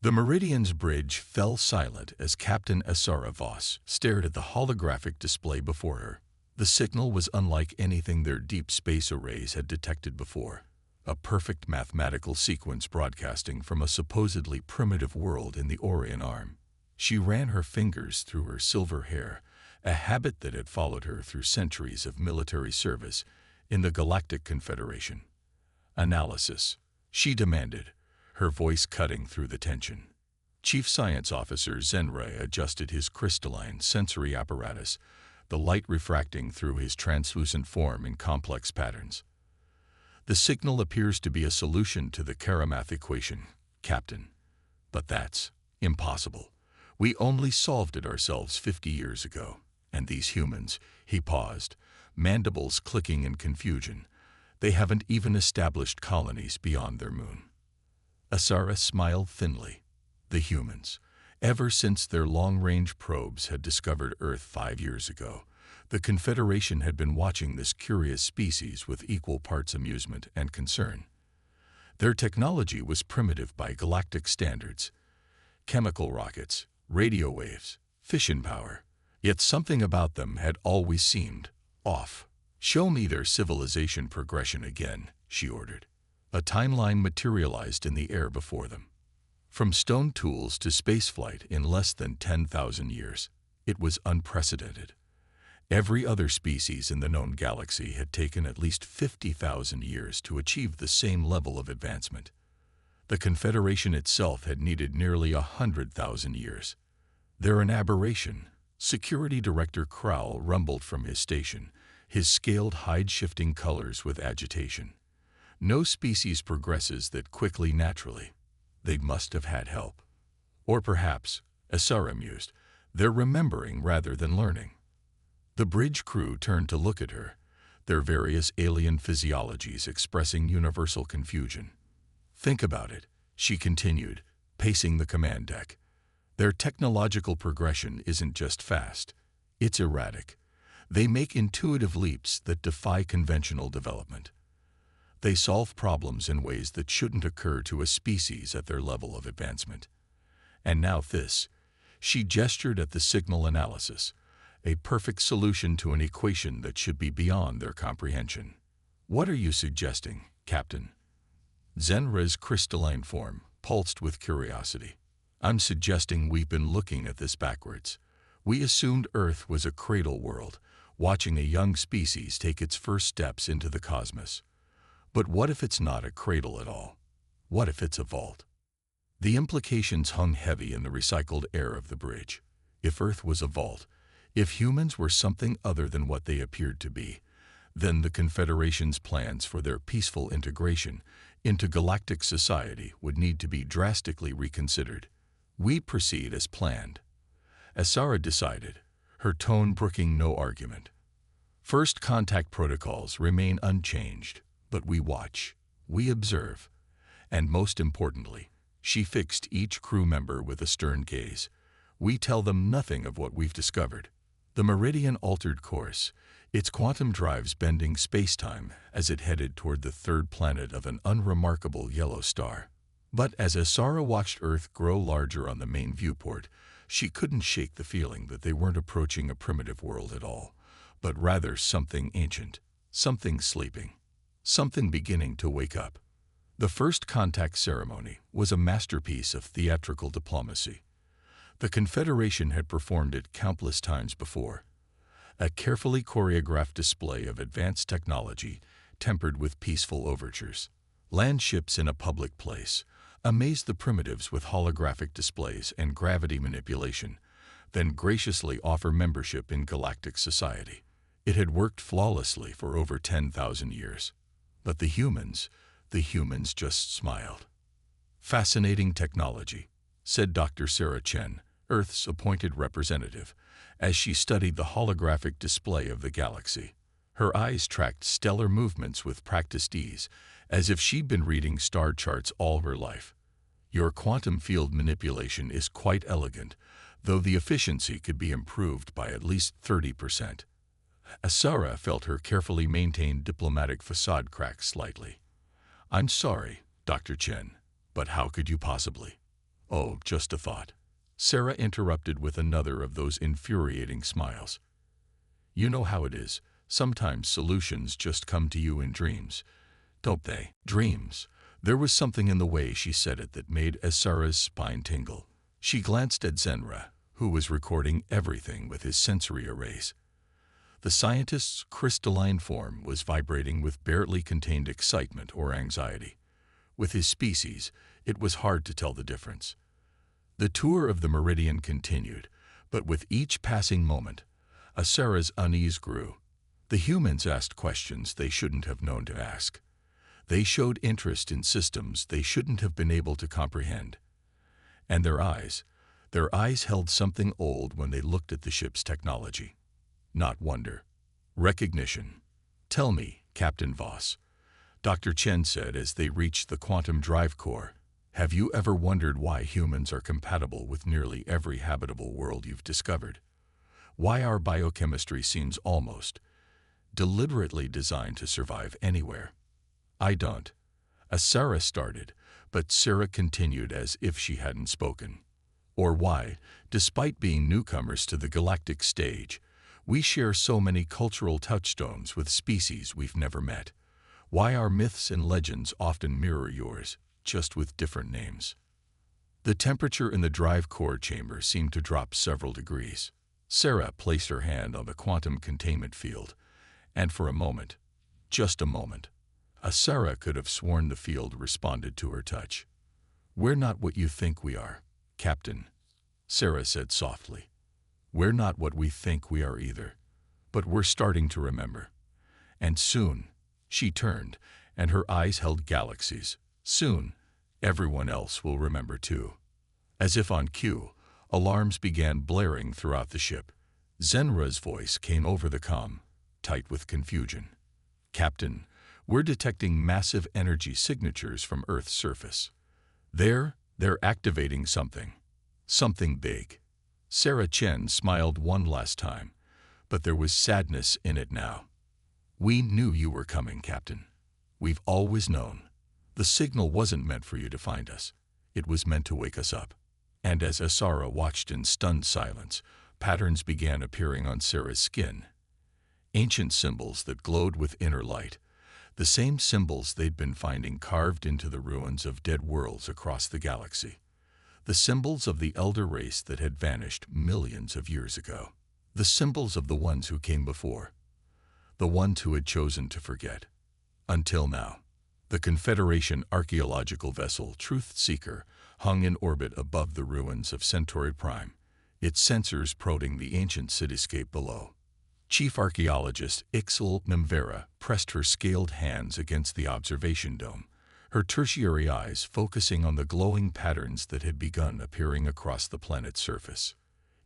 The Meridian's bridge fell silent as Captain Asara Voss stared at the holographic display before her. The signal was unlike anything their deep space arrays had detected before. A perfect mathematical sequence broadcasting from a supposedly primitive world in the Orion Arm. She ran her fingers through her silver hair, a habit that had followed her through centuries of military service in the Galactic Confederation. Analysis, she demanded, her voice cutting through the tension. Chief Science Officer Zenrai adjusted his crystalline sensory apparatus, the light refracting through his translucent form in complex patterns. The signal appears to be a solution to the Karamath equation, Captain. But that's impossible. We only solved it ourselves 50 years ago. And these humans, he paused, mandibles clicking in confusion. They haven't even established colonies beyond their moon. Asara smiled thinly. The humans. Ever since their long-range probes had discovered Earth 5 years ago, the Confederation had been watching this curious species with equal parts amusement and concern. Their technology was primitive by galactic standards. Chemical rockets, radio waves, fission power. Yet something about them had always seemed off. "Show me their civilization progression again," she ordered. A timeline materialized in the air before them. From stone tools to spaceflight in less than 10,000 years, it was unprecedented. Every other species in the known galaxy had taken at least 50,000 years to achieve the same level of advancement. The Confederation itself had needed nearly 100,000 years. "They're an aberration," Security Director Crowell rumbled from his station, his scaled hide shifting colors with agitation. "No species progresses that quickly naturally. They must have had help. Or perhaps," Asara mused, "they're remembering rather than learning." The bridge crew turned to look at her, their various alien physiologies expressing universal confusion. "Think about it," she continued, pacing the command deck. "Their technological progression isn't just fast, it's erratic. They make intuitive leaps that defy conventional development. They solve problems in ways that shouldn't occur to a species at their level of advancement. And now this," she gestured at the signal analysis, "a perfect solution to an equation that should be beyond their comprehension." "What are you suggesting, Captain?" Zenra's crystalline form pulsed with curiosity. "I'm suggesting we've been looking at this backwards. We assumed Earth was a cradle world, watching a young species take its first steps into the cosmos. But what if it's not a cradle at all? What if it's a vault?" The implications hung heavy in the recycled air of the bridge. If Earth was a vault, if humans were something other than what they appeared to be, then the Confederation's plans for their peaceful integration into galactic society would need to be drastically reconsidered. "We proceed as planned," Asara decided, her tone brooking no argument. "First contact protocols remain unchanged, but we watch, we observe, and most importantly," she fixed each crew member with a stern gaze, "we tell them nothing of what we've discovered." The Meridian altered course, its quantum drives bending space-time as it headed toward the third planet of an unremarkable yellow star. But as Asara watched Earth grow larger on the main viewport, she couldn't shake the feeling that they weren't approaching a primitive world at all, but rather something ancient, something sleeping, something beginning to wake up. The first contact ceremony was a masterpiece of theatrical diplomacy. The Confederation had performed it countless times before. A carefully choreographed display of advanced technology tempered with peaceful overtures. Land ships in a public place, amaze the primitives with holographic displays and gravity manipulation, then graciously offer membership in galactic society. It had worked flawlessly for over 10,000 years. But the humans just smiled. "Fascinating technology," said Dr. Sarah Chen, Earth's appointed representative, as she studied the holographic display of the galaxy. Her eyes tracked stellar movements with practiced ease, as if she'd been reading star charts all her life. "Your quantum field manipulation is quite elegant, though the efficiency could be improved by at least 30%. Asara felt her carefully maintained diplomatic facade crack slightly. "I'm sorry, Dr. Chen, but how could you possibly?" Oh, just a thought. Sarah interrupted with another of those infuriating smiles. You know how it is. Sometimes solutions just come to you in dreams, don't they? Dreams. There was something in the way she said it that made Asara's spine tingle. She glanced at Zenra, who was recording everything with his sensory arrays. The scientist's crystalline form was vibrating with barely contained excitement or anxiety. With his species, it was hard to tell the difference. The tour of the meridian continued, but with each passing moment, Asara's unease grew. The humans asked questions they shouldn't have known to ask. They showed interest in systems they shouldn't have been able to comprehend. And their eyes held something old when they looked at the ship's technology. Not wonder. Recognition. Tell me, Captain Voss, Dr. Chen said as they reached the quantum drive core, have you ever wondered why humans are compatible with nearly every habitable world you've discovered? Why our biochemistry seems almost deliberately designed to survive anywhere? I don't. Asara started, but Sarah continued as if she hadn't spoken. Or why, despite being newcomers to the galactic stage, we share so many cultural touchstones with species we've never met. Why our myths and legends often mirror yours, just with different names. The temperature in the drive core chamber seemed to drop several degrees. Sarah placed her hand on the quantum containment field, and for a moment, just a moment, Asara could have sworn the field responded to her touch. We're not what you think we are, Captain, Sarah said softly. We're not what we think we are either, but we're starting to remember. And soon, she turned, and her eyes held galaxies. Soon, everyone else will remember too. As if on cue, alarms began blaring throughout the ship. Zenra's voice came over the comm, tight with confusion. Captain, we're detecting massive energy signatures from Earth's surface. They're activating something. Something big. Sarah Chen smiled one last time, but there was sadness in it now. We knew you were coming, Captain. We've always known. The signal wasn't meant for you to find us. It was meant to wake us up. And as Asara watched in stunned silence, patterns began appearing on Sarah's skin. Ancient symbols that glowed with inner light. The same symbols they'd been finding carved into the ruins of dead worlds across the galaxy. The symbols of the elder race that had vanished millions of years ago. The symbols of the ones who came before. The ones who had chosen to forget. Until now. The Confederation archaeological vessel Truth Seeker hung in orbit above the ruins of Centauri Prime, its sensors prodding the ancient cityscape below. Chief archaeologist Ixel Nimvera pressed her scaled hands against the observation dome, her tertiary eyes focusing on the glowing patterns that had begun appearing across the planet's surface.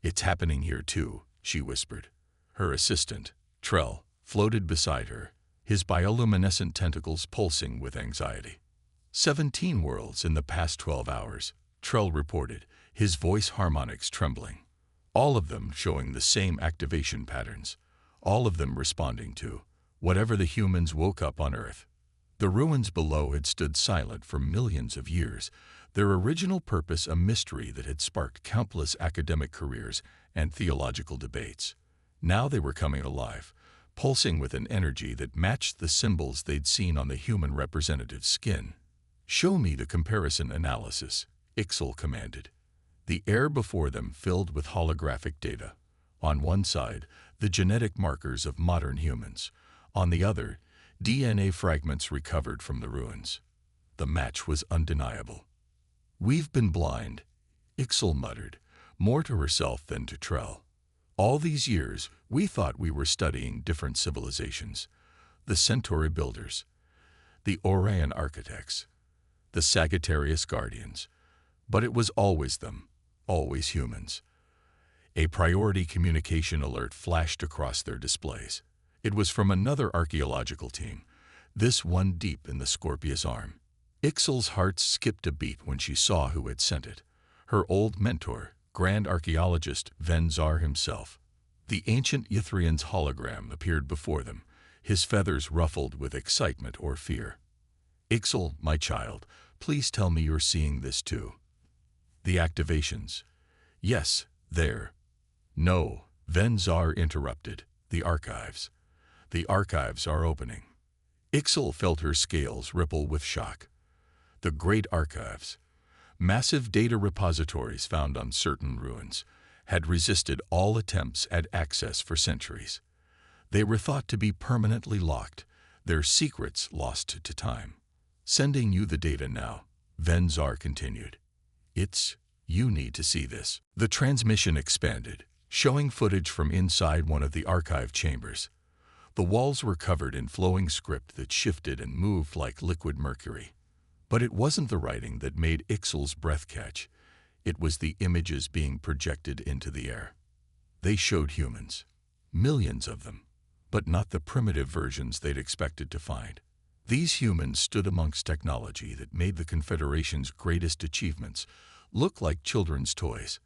It's happening here too, she whispered. Her assistant, Trell, floated beside her, his bioluminescent tentacles pulsing with anxiety. 17 worlds in the past 12 hours, Trell reported, his voice harmonics trembling. All of them showing the same activation patterns. All of them responding to whatever the humans woke up on Earth. The ruins below had stood silent for millions of years, their original purpose a mystery that had sparked countless academic careers and theological debates. Now they were coming alive, pulsing with an energy that matched the symbols they'd seen on the human representative's skin. Show me the comparison analysis, Ixel commanded. The air before them filled with holographic data. On one side, the genetic markers of modern humans. On the other, DNA fragments recovered from the ruins. The match was undeniable. We've been blind, Ixel muttered, more to herself than to Trell. All these years, we thought we were studying different civilizations. The Centauri builders, the Orion architects, the Sagittarius guardians. But it was always them, always humans. A priority communication alert flashed across their displays. It was from another archaeological team, this one deep in the Scorpius arm. Ixel's heart skipped a beat when she saw who had sent it. Her old mentor, Grand Archaeologist Venzar himself. The ancient Ythrian's hologram appeared before them, his feathers ruffled with excitement or fear. Ixel, my child, please tell me you're seeing this too. The activations. Yes, there. No, Venzar interrupted. The archives. The archives are opening. Ixel felt her scales ripple with shock. The Great Archives, massive data repositories found on certain ruins, had resisted all attempts at access for centuries. They were thought to be permanently locked, their secrets lost to time. Sending you the data now, Venzar continued. You need to see this. The transmission expanded, showing footage from inside one of the archive chambers. The walls were covered in flowing script that shifted and moved like liquid mercury. But it wasn't the writing that made Ixel's breath catch. It was the images being projected into the air. They showed humans, millions of them, but not the primitive versions they'd expected to find. These humans stood amongst technology that made the Confederation's greatest achievements look like children's toys.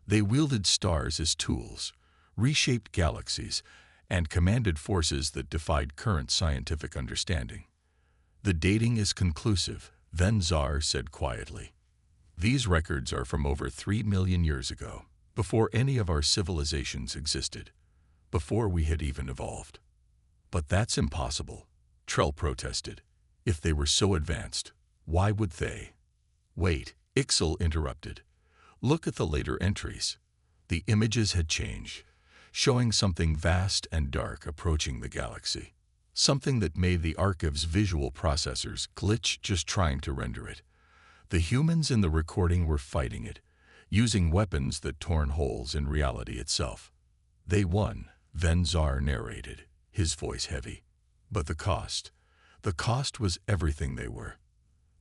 They wielded stars as tools, reshaped galaxies, and commanded forces that defied current scientific understanding. The dating is conclusive, Venzar said quietly. These records are from over 3 million years ago, before any of our civilizations existed, before we had even evolved. But that's impossible, Trell protested. If they were so advanced, why would they? Wait, Ixel interrupted. Look at the later entries. The images had changed, showing something vast and dark approaching the galaxy. Something that made the archive's visual processors glitch just trying to render it. The humans in the recording were fighting it, using weapons that torn holes in reality itself. They won, Venzar narrated, his voice heavy. But the cost was everything they were.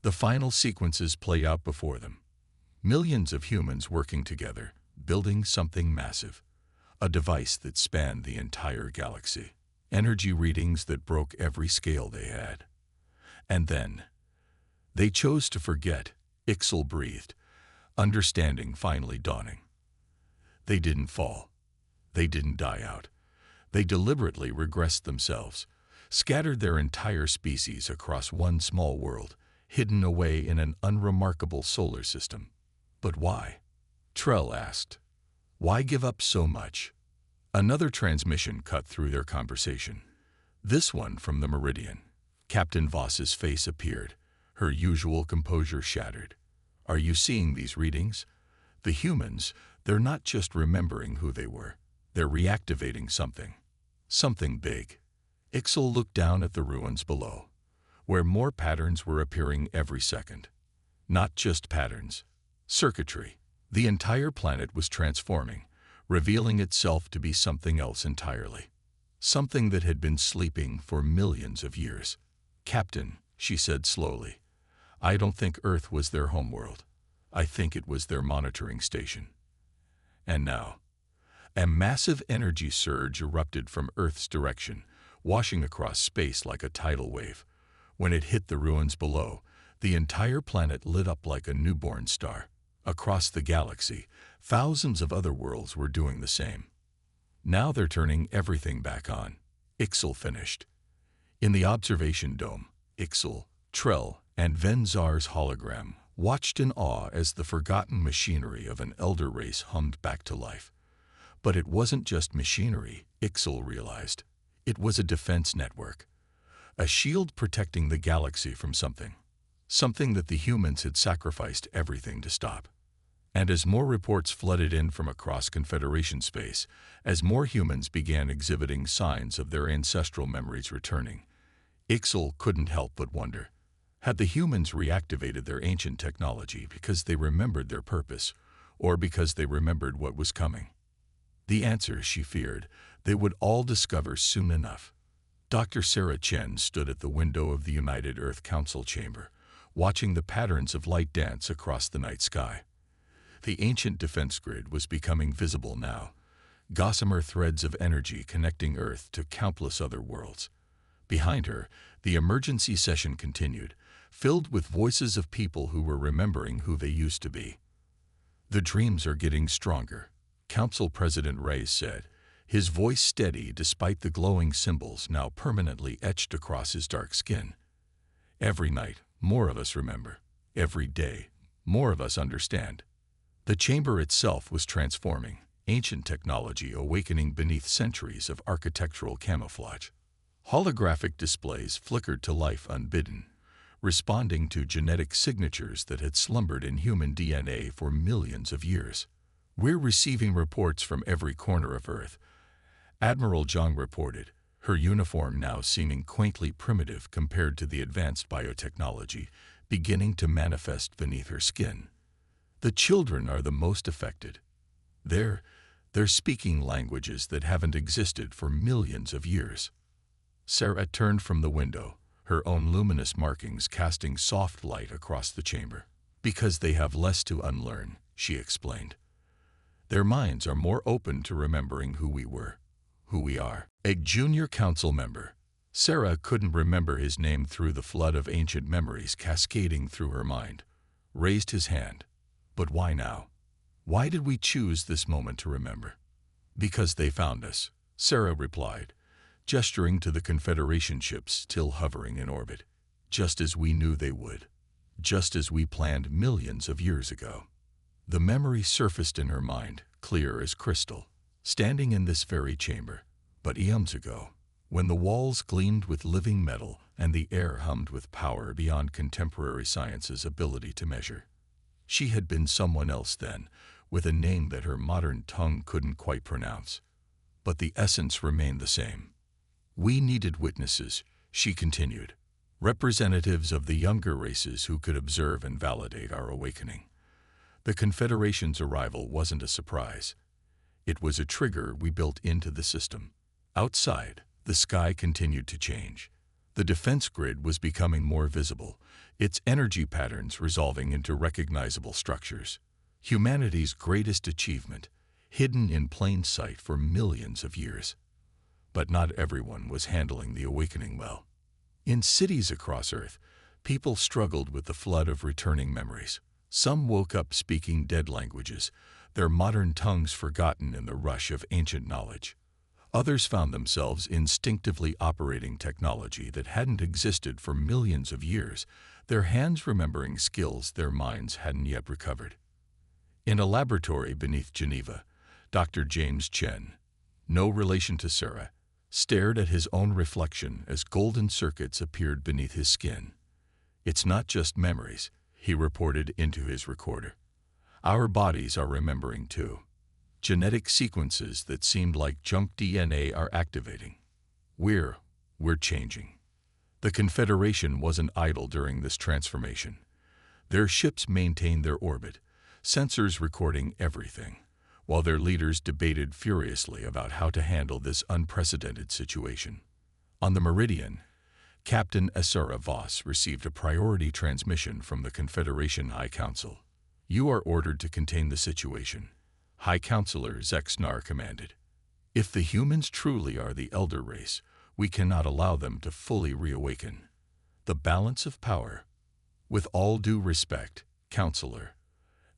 The final sequences play out before them. Millions of humans working together, building something massive. A device that spanned the entire galaxy. Energy readings that broke every scale they had. And then, they chose to forget, Ixel breathed, understanding finally dawning. They didn't fall. They didn't die out. They deliberately regressed themselves, scattered their entire species across one small world, hidden away in an unremarkable solar system. But why? Trell asked. Why give up so much? Another transmission cut through their conversation. This one from the Meridian. Captain Voss's face appeared, her usual composure shattered. Are you seeing these readings? The humans, they're not just remembering who they were. They're reactivating something. Something big. Ixel looked down at the ruins below, where more patterns were appearing every second. Not just patterns. Circuitry. The entire planet was transforming, revealing itself to be something else entirely. Something that had been sleeping for millions of years. Captain, she said slowly, I don't think Earth was their homeworld. I think it was their monitoring station. And now, a massive energy surge erupted from Earth's direction, washing across space like a tidal wave. When it hit the ruins below, the entire planet lit up like a newborn star. Across the galaxy, thousands of other worlds were doing the same. Now they're turning everything back on, Ixel finished. In the observation dome, Ixel, Trell, and Venzar's hologram watched in awe as the forgotten machinery of an elder race hummed back to life. But it wasn't just machinery, Ixel realized. It was a defense network. A shield protecting the galaxy from something. Something that the humans had sacrificed everything to stop. And as more reports flooded in from across Confederation space, as more humans began exhibiting signs of their ancestral memories returning, Ixel couldn't help but wonder. Had the humans reactivated their ancient technology because they remembered their purpose, or because they remembered what was coming? The answer, she feared, they would all discover soon enough. Dr. Sarah Chen stood at the window of the United Earth Council chamber, watching the patterns of light dance across the night sky. The ancient defense grid was becoming visible now, gossamer threads of energy connecting Earth to countless other worlds. Behind her, the emergency session continued, filled with voices of people who were remembering who they used to be. The dreams are getting stronger, Council President Reyes said, his voice steady despite the glowing symbols now permanently etched across his dark skin. Every night, more of us remember. Every day, more of us understand. The chamber itself was transforming, ancient technology awakening beneath centuries of architectural camouflage. Holographic displays flickered to life unbidden, responding to genetic signatures that had slumbered in human DNA for millions of years. "We're receiving reports from every corner of Earth," Admiral Zhang reported, her uniform now seeming quaintly primitive compared to the advanced biotechnology beginning to manifest beneath her skin. "The children are the most affected. They're speaking languages that haven't existed for millions of years." Sarah turned from the window, her own luminous markings casting soft light across the chamber. "Because they have less to unlearn," she explained. "Their minds are more open to remembering who we were, who we are." A junior council member, Sarah couldn't remember his name through the flood of ancient memories cascading through her mind, raised his hand. "But why now? Why did we choose this moment to remember?" "Because they found us," Sarah replied, gesturing to the Confederation ships still hovering in orbit. "Just as we knew they would. Just as we planned millions of years ago." The memory surfaced in her mind, clear as crystal, standing in this very chamber, but eons ago, when the walls gleamed with living metal and the air hummed with power beyond contemporary science's ability to measure. She had been someone else then, with a name that her modern tongue couldn't quite pronounce. But the essence remained the same. "We needed witnesses," she continued, "representatives of the younger races who could observe and validate our awakening. The Confederation's arrival wasn't a surprise. It was a trigger we built into the system." Outside, the sky continued to change. The defense grid was becoming more visible, its energy patterns resolving into recognizable structures. Humanity's greatest achievement, hidden in plain sight for millions of years. But not everyone was handling the awakening well. In cities across Earth, people struggled with the flood of returning memories. Some woke up speaking dead languages, their modern tongues forgotten in the rush of ancient knowledge. Others found themselves instinctively operating technology that hadn't existed for millions of years, their hands remembering skills their minds hadn't yet recovered. In a laboratory beneath Geneva, Dr. James Chen, no relation to Sarah, stared at his own reflection as golden circuits appeared beneath his skin. "It's not just memories," he reported into his recorder. "Our bodies are remembering too. Genetic sequences that seemed like junk DNA are activating. We're changing." The Confederation wasn't idle during this transformation. Their ships maintained their orbit, sensors recording everything, while their leaders debated furiously about how to handle this unprecedented situation. On the Meridian, Captain Asura Voss received a priority transmission from the Confederation High Council. "You are ordered to contain the situation," High Counselor Zexnar commanded. "If the humans truly are the elder race, we cannot allow them to fully reawaken. The balance of power—" "With all due respect, Counselor,"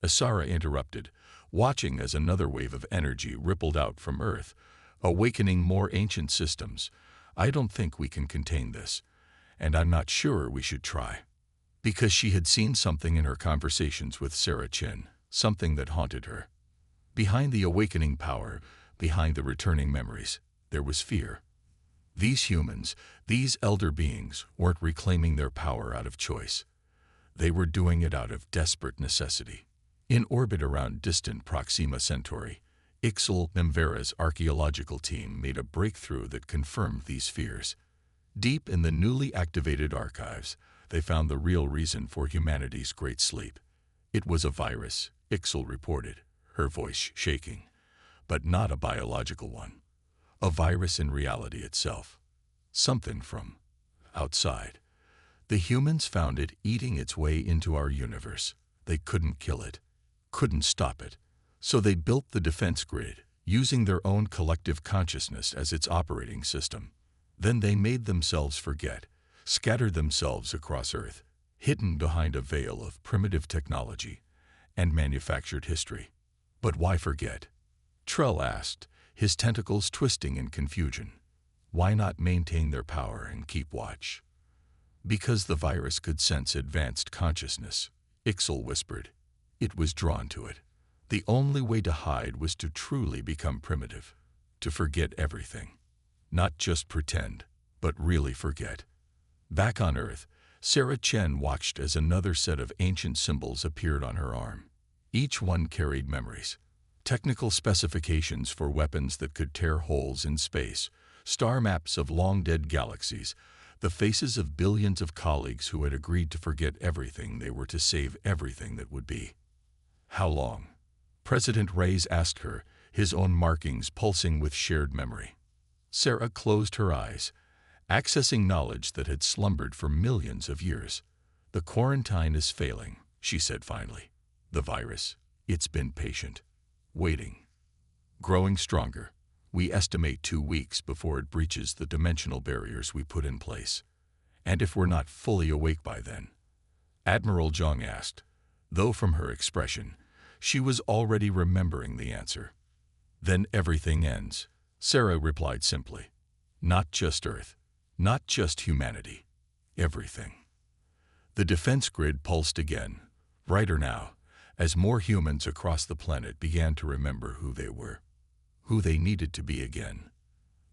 Asura interrupted, watching as another wave of energy rippled out from Earth, awakening more ancient systems. "I don't think we can contain this, and I'm not sure we should try." Because she had seen something in her conversations with Sarah Chen, something that haunted her. Behind the awakening power, behind the returning memories, there was fear. These humans, these elder beings, weren't reclaiming their power out of choice. They were doing it out of desperate necessity. In orbit around distant Proxima Centauri, Ixal Memvera's archaeological team made a breakthrough that confirmed these fears. Deep in the newly activated archives, they found the real reason for humanity's great sleep. "It was a virus," Ixal reported, her voice shaking, "but not a biological one. A virus in reality itself. Something from outside. The humans found it eating its way into our universe. They couldn't kill it, couldn't stop it. So they built the defense grid, using their own collective consciousness as its operating system. Then they made themselves forget, scattered themselves across Earth, hidden behind a veil of primitive technology and manufactured history." "But why forget?" Trell asked, his tentacles twisting in confusion. "Why not maintain their power and keep watch?" "Because the virus could sense advanced consciousness," Ixal whispered. "It was drawn to it. The only way to hide was to truly become primitive, to forget everything. Not just pretend, but really forget. Back on Earth, Sarah Chen watched as another set of ancient symbols appeared on her arm. Each one carried memories. Technical specifications for weapons that could tear holes in space, star maps of long-dead galaxies, the faces of billions of colleagues who had agreed to forget everything they were to save everything that would be. How long? President Reyes asked her, his own markings pulsing with shared memory. Sarah closed her eyes, accessing knowledge that had slumbered for millions of years. The quarantine is failing, she said finally. The virus, it's been patient, waiting, growing stronger. We estimate 2 weeks before it breaches the dimensional barriers we put in place. And if we're not fully awake by then? Admiral Zhang asked, though from her expression, she was already remembering the answer. Then everything ends, Sarah replied simply. Not just Earth, not just humanity, everything. The defense grid pulsed again, brighter now, as more humans across the planet began to remember who they were, who they needed to be again.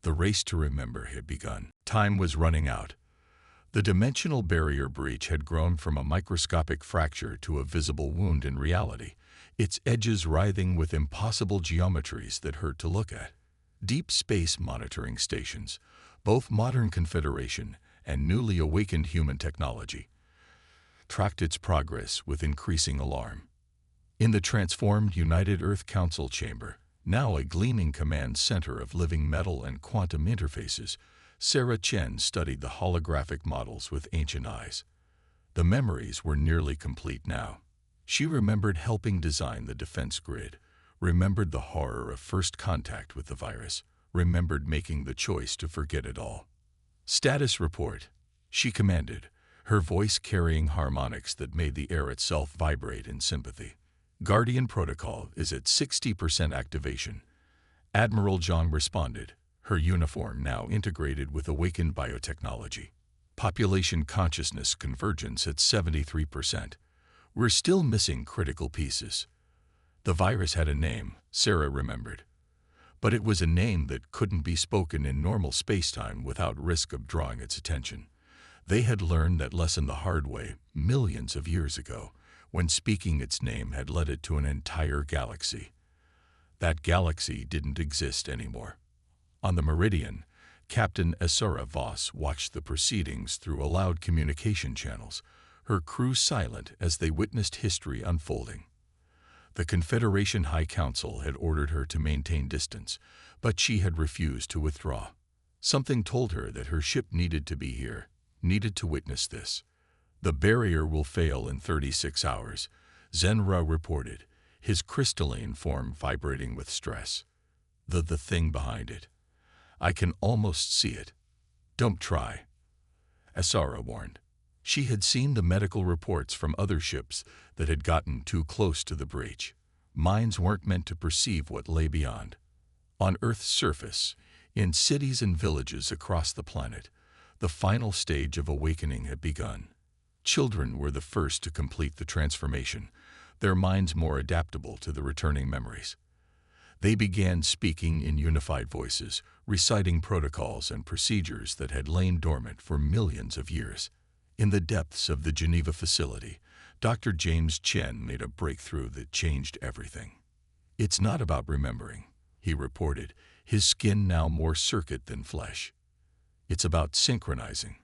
The race to remember had begun. Time was running out. The dimensional barrier breach had grown from a microscopic fracture to a visible wound in reality, its edges writhing with impossible geometries that hurt to look at. Deep space monitoring stations, both modern Confederation and newly awakened human technology, tracked its progress with increasing alarm. In the transformed United Earth Council chamber, now a gleaming command center of living metal and quantum interfaces, Sarah Chen studied the holographic models with ancient eyes. The memories were nearly complete now. She remembered helping design the defense grid, remembered the horror of first contact with the virus, remembered making the choice to forget it all. Status report, she commanded, her voice carrying harmonics that made the air itself vibrate in sympathy. Guardian protocol is at 60% activation. Admiral Zhang responded, her uniform now integrated with awakened biotechnology. Population consciousness convergence at 73%. We're still missing critical pieces. The virus had a name, Sarah remembered. But it was a name that couldn't be spoken in normal spacetime without risk of drawing its attention. They had learned that lesson the hard way millions of years ago, when speaking its name had led it to an entire galaxy. That galaxy didn't exist anymore. On the Meridian, Captain Asura Voss watched the proceedings through loud communication channels, her crew silent as they witnessed history unfolding. The Confederation High Council had ordered her to maintain distance, but she had refused to withdraw. Something told her that her ship needed to be here, needed to witness this. The barrier will fail in 36 hours, Zenra reported, his crystalline form vibrating with stress. The thing behind it. I can almost see it. Don't try, Asara warned. She had seen the medical reports from other ships that had gotten too close to the breach. Minds weren't meant to perceive what lay beyond. On Earth's surface, in cities and villages across the planet, the final stage of awakening had begun. Children were the first to complete the transformation, their minds more adaptable to the returning memories. They began speaking in unified voices, reciting protocols and procedures that had lain dormant for millions of years. In the depths of the Geneva facility, Dr. James Chen made a breakthrough that changed everything. It's not about remembering, he reported, his skin now more circuit than flesh. It's about synchronizing.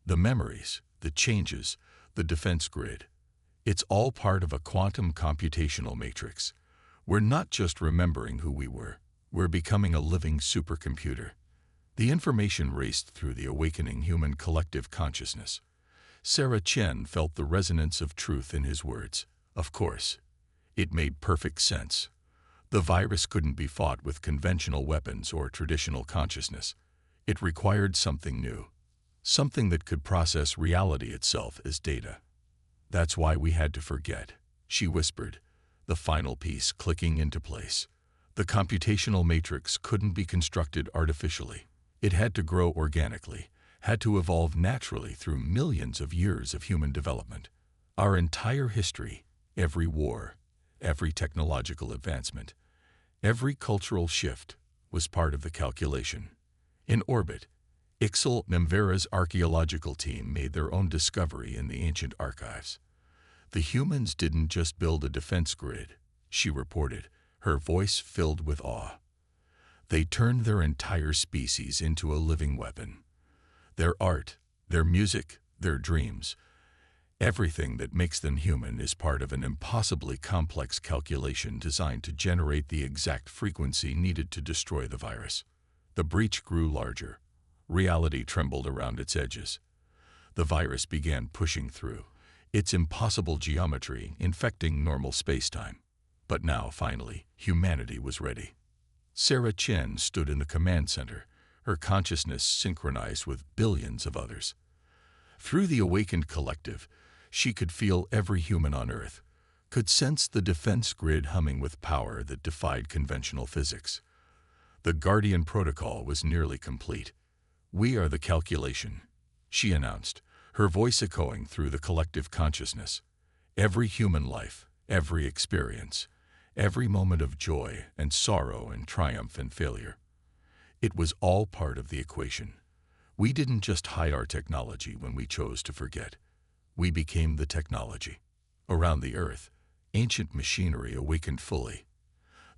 The memories, the changes, the defense grid. It's all part of a quantum computational matrix. We're not just remembering who we were, we're becoming a living supercomputer. The information raced through the awakening human collective consciousness. Sarah Chen felt the resonance of truth in his words. Of course, it made perfect sense. The virus couldn't be fought with conventional weapons or traditional consciousness. It required something new, something that could process reality itself as data. That's why we had to forget, she whispered, the final piece clicking into place. The computational matrix couldn't be constructed artificially. It had to grow organically, had to evolve naturally through millions of years of human development. Our entire history, every war, every technological advancement, every cultural shift was part of the calculation. In orbit, Ixel Nemvera's archaeological team made their own discovery in the ancient archives. The humans didn't just build a defense grid, she reported, her voice filled with awe. They turned their entire species into a living weapon. Their art, their music, their dreams, everything that makes them human is part of an impossibly complex calculation designed to generate the exact frequency needed to destroy the virus. The breach grew larger. Reality trembled around its edges. The virus began pushing through, its impossible geometry infecting normal space-time. But now, finally, humanity was ready. Sarah Chen stood in the command center, her consciousness synchronized with billions of others. Through the awakened collective, she could feel every human on Earth, could sense the defense grid humming with power that defied conventional physics. The Guardian Protocol was nearly complete. "We are the calculation," she announced, her voice echoing through the collective consciousness. Every human life, every experience, every moment of joy and sorrow and triumph and failure. It was all part of the equation. We didn't just hide our technology when we chose to forget. We became the technology. Around the Earth, ancient machinery awakened fully.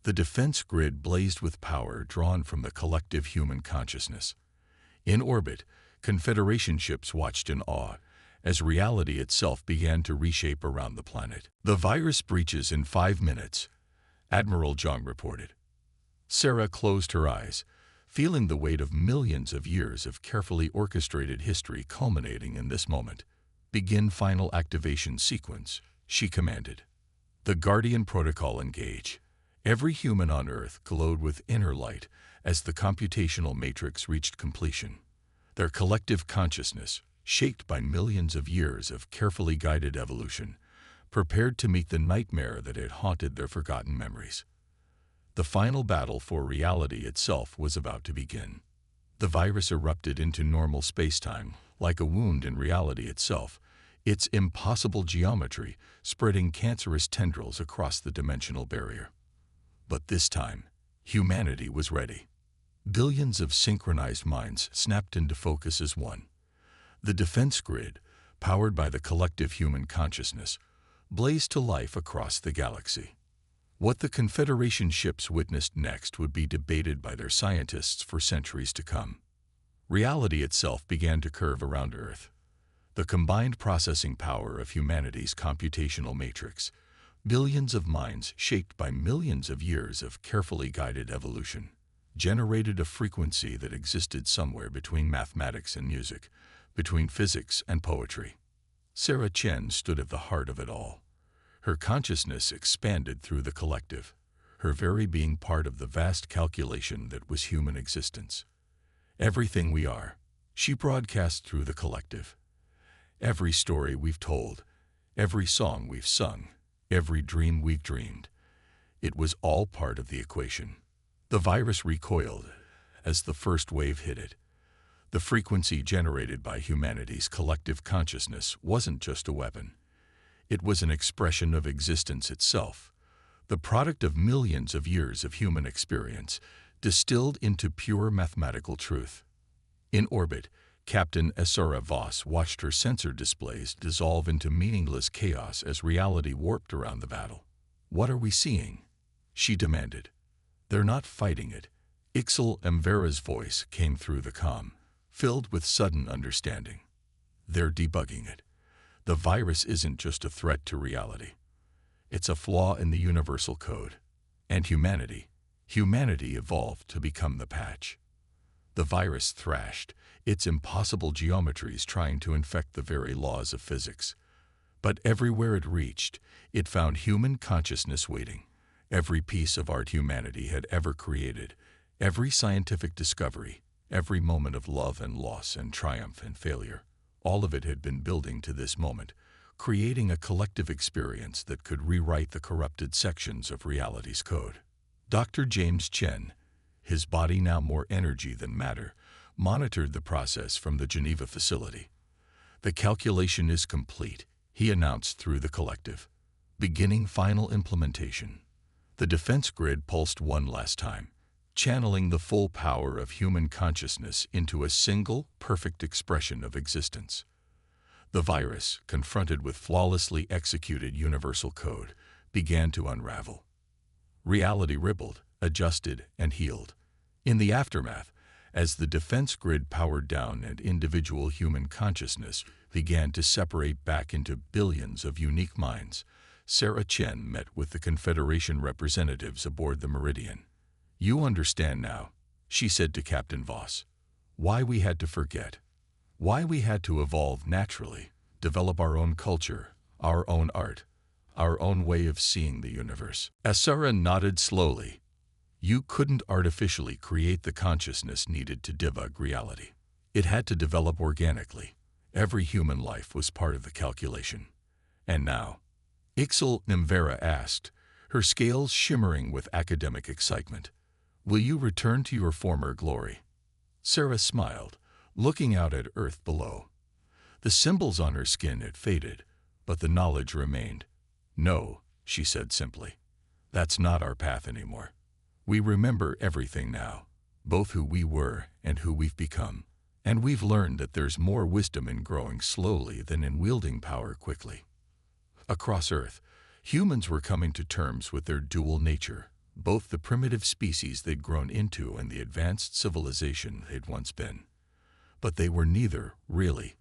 The defense grid blazed with power drawn from the collective human consciousness. In orbit, Confederation ships watched in awe as reality itself began to reshape around the planet. "The virus breaches in 5 minutes," Admiral Zhang reported. Sarah closed her eyes, feeling the weight of millions of years of carefully orchestrated history culminating in this moment. "Begin final activation sequence," she commanded. The Guardian Protocol engage. Every human on Earth glowed with inner light as the computational matrix reached completion. Their collective consciousness, shaped by millions of years of carefully guided evolution, prepared to meet the nightmare that had haunted their forgotten memories. The final battle for reality itself was about to begin. The virus erupted into normal space-time, like a wound in reality itself, its impossible geometry spreading cancerous tendrils across the dimensional barrier. But this time, humanity was ready. Billions of synchronized minds snapped into focus as one. The defense grid, powered by the collective human consciousness, blazed to life across the galaxy. What the Confederation ships witnessed next would be debated by their scientists for centuries to come. Reality itself began to curve around Earth. The combined processing power of humanity's computational matrix, billions of minds shaped by millions of years of carefully guided evolution, generated a frequency that existed somewhere between mathematics and music, between physics and poetry. Sarah Chen stood at the heart of it all. Her consciousness expanded through the collective, her very being part of the vast calculation that was human existence. Everything we are, she broadcast through the collective. Every story we've told, every song we've sung, every dream we've dreamed, it was all part of the equation. The virus recoiled as the first wave hit it. The frequency generated by humanity's collective consciousness wasn't just a weapon. It was an expression of existence itself, the product of millions of years of human experience, distilled into pure mathematical truth. In orbit, Captain Asura Voss watched her sensor displays dissolve into meaningless chaos as reality warped around the battle. "What are we seeing?" she demanded. "They're not fighting it." Ixel Mvera's voice came through the comm, filled with sudden understanding. "They're debugging it. The virus isn't just a threat to reality. It's a flaw in the universal code. And humanity evolved to become the patch." The virus thrashed, its impossible geometries trying to infect the very laws of physics. But everywhere it reached, it found human consciousness waiting. Every piece of art humanity had ever created, every scientific discovery, every moment of love and loss and triumph and failure, all of it had been building to this moment, creating a collective experience that could rewrite the corrupted sections of reality's code. Dr. James Chen, his body now more energy than matter, monitored the process from the Geneva facility. "The calculation is complete," he announced through the collective. Beginning final implementation. The defense grid pulsed one last time, channeling the full power of human consciousness into a single, perfect expression of existence. The virus, confronted with flawlessly executed universal code, began to unravel. Reality rippled, adjusted, and healed. In the aftermath, as the defense grid powered down and individual human consciousness began to separate back into billions of unique minds, Sarah Chen met with the Confederation representatives aboard the Meridian. "You understand now," she said to Captain Voss, "why we had to forget. Why we had to evolve naturally, develop our own culture, our own art, our own way of seeing the universe." As Sarah nodded slowly, "You couldn't artificially create the consciousness needed to debug reality. It had to develop organically. Every human life was part of the calculation. And now," Ixel Nimvera asked, her scales shimmering with academic excitement, "will you return to your former glory?" Sarah smiled, looking out at Earth below. The symbols on her skin had faded, but the knowledge remained. "No," she said simply. "That's not our path anymore. We remember everything now, both who we were and who we've become. And we've learned that there's more wisdom in growing slowly than in wielding power quickly." Across Earth, humans were coming to terms with their dual nature, both the primitive species they'd grown into and the advanced civilization they'd once been. But they were neither, really.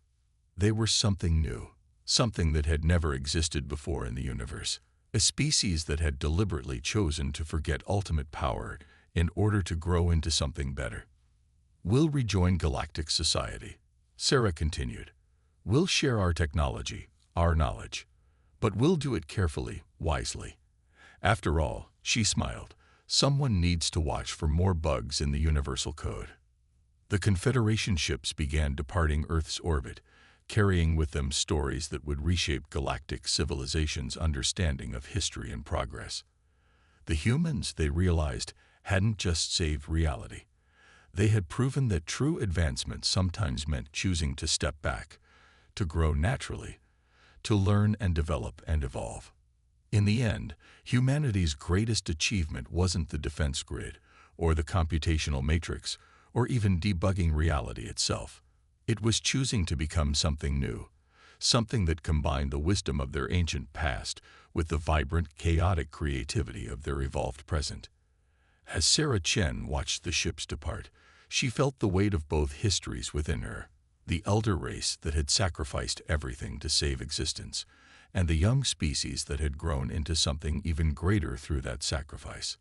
They were something new, something that had never existed before in the universe, a species that had deliberately chosen to forget ultimate power in order to grow into something better. "We'll rejoin galactic society," Sarah continued. "We'll share our technology, our knowledge, but we'll do it carefully, wisely. After all," she smiled, "someone needs to watch for more bugs in the universal code." The Confederation ships began departing Earth's orbit, carrying with them stories that would reshape galactic civilization's understanding of history and progress. The humans, they realized, hadn't just saved reality. They had proven that true advancement sometimes meant choosing to step back, to grow naturally, to learn and develop and evolve. In the end, humanity's greatest achievement wasn't the defense grid, or the computational matrix, or even debugging reality itself. It was choosing to become something new, something that combined the wisdom of their ancient past with the vibrant, chaotic creativity of their evolved present. As Sarah Chen watched the ships depart, she felt the weight of both histories within her, the elder race that had sacrificed everything to save existence, and the young species that had grown into something even greater through that sacrifice.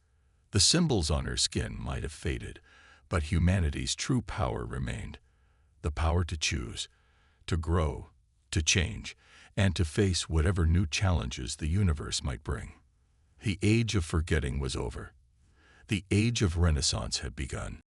The symbols on her skin might have faded, but humanity's true power remained. The power to choose, to grow, to change, and to face whatever new challenges the universe might bring. The age of forgetting was over. The age of Renaissance had begun.